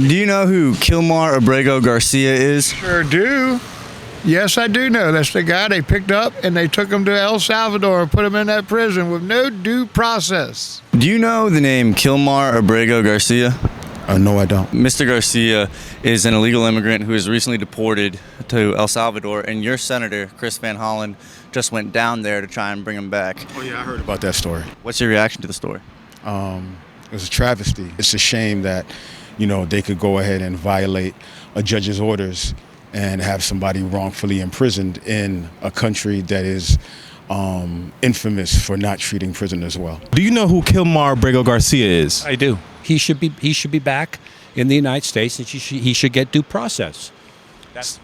Do you know who Kilmar Abrego Garcia is? Sure do. Yes, I do know. That's the guy they picked up and they took him to El Salvador and put him in that prison with no due process. Do you know the name Kilmar Abrego Garcia? No, I don't. Mr. Garcia is an illegal immigrant who was recently deported to El Salvador, and your senator, Chris Van Hollen, just went down there to try and bring him back. Oh, yeah, I heard about that story. What's your reaction to the story? It was a travesty. It's a shame that, they could go ahead and violate a judge's orders and have somebody wrongfully imprisoned in a country that is infamous for not treating prisoners well. Do you know who Kilmar Abrego Garcia is? I do. He should be back in the United States, and he should get due process.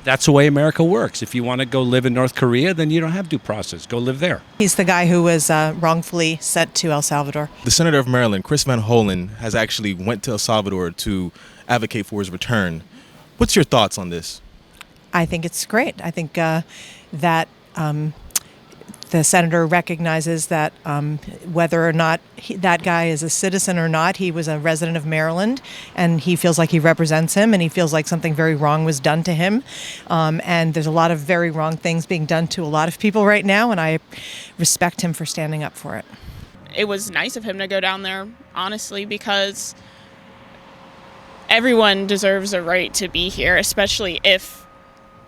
That's the way America works. If you want to go live in North Korea, then you don't have due process. Go live there. He's the guy who was wrongfully sent to El Salvador. The senator of Maryland, Chris Van Hollen, has actually went to El Salvador to advocate for his return. What's your thoughts on this? I think it's great. I think that the senator recognizes that whether or not that guy is a citizen or not, he was a resident of Maryland, and he feels like he represents him, and he feels like something very wrong was done to him. And there's a lot of very wrong things being done to a lot of people right now, and I respect him for standing up for it. It was nice of him to go down there, honestly, because everyone deserves a right to be here, especially if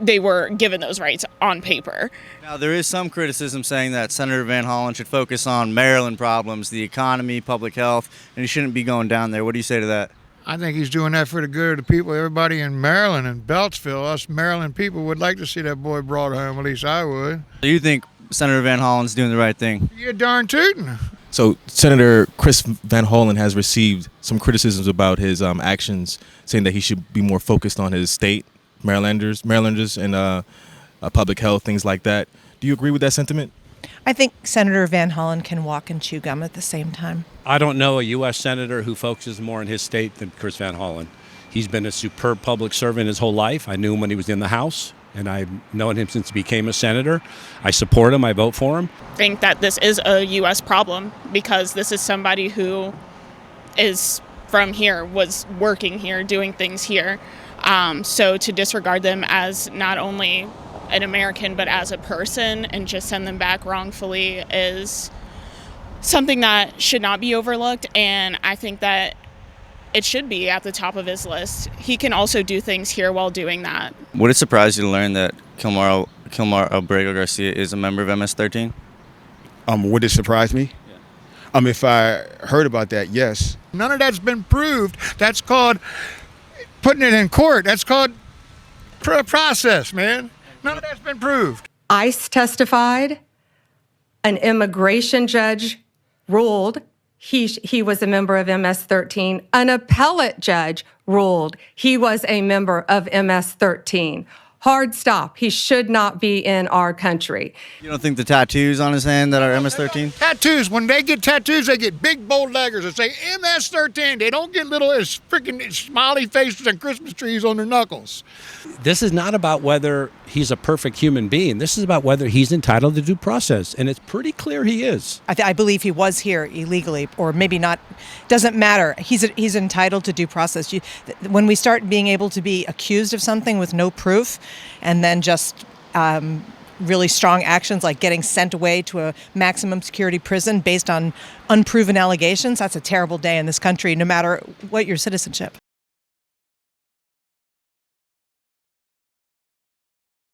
they were given those rights on paper. Now, there is some criticism saying that Senator Van Hollen should focus on Maryland problems, the economy, public health, and he shouldn't be going down there. What do you say to that? I think he's doing that for the good of the people. Everybody in Maryland and Beltsville, us Maryland people would like to see that boy brought home, at least I would. Do you think Senator Van Hollen's doing the right thing? You're darn tootin'. So Senator Chris Van Hollen has received some criticisms about his actions, saying that he should be more focused on his state, Marylanders and public health, things like that. Do you agree with that sentiment? I think Senator Van Hollen can walk and chew gum at the same time. I don't know a U.S. senator who focuses more on his state than Chris Van Hollen. He's been a superb public servant his whole life. I knew him when he was in the House, and I've known him since he became a senator. I support him. I vote for him. I think that this is a U.S. problem because this is somebody who is from here, was working here, doing things here. So to disregard them as not only an American but as a person and just send them back wrongfully is something that should not be overlooked, and I think that it should be at the top of his list. He can also do things here while doing that. Would it surprise you to learn that Kilmar Abrego Garcia is a member of MS-13? Would it surprise me? Yeah. If I heard about that, yes. None of that's been proved. That's called putting it in court. That's called process, man. None of that's been proved. ICE testified. An immigration judge ruled he was a member of MS-13. An appellate judge ruled he was a member of MS-13. Hard stop. He should not be in our country. You don't think the tattoos on his hand that are MS-13? Tattoos, when they get tattoos, they get big bold letters that say MS-13. They don't get little freaking smiley faces and Christmas trees on their knuckles. This is not about whether he's a perfect human being. This is about whether he's entitled to due process, and it's pretty clear he is. I believe he was here illegally, or maybe not. Doesn't matter. He's entitled to due process. When we start being able to be accused of something with no proof, and then just really strong actions like getting sent away to a maximum security prison based on unproven allegations, that's a terrible day in this country, no matter what your citizenship.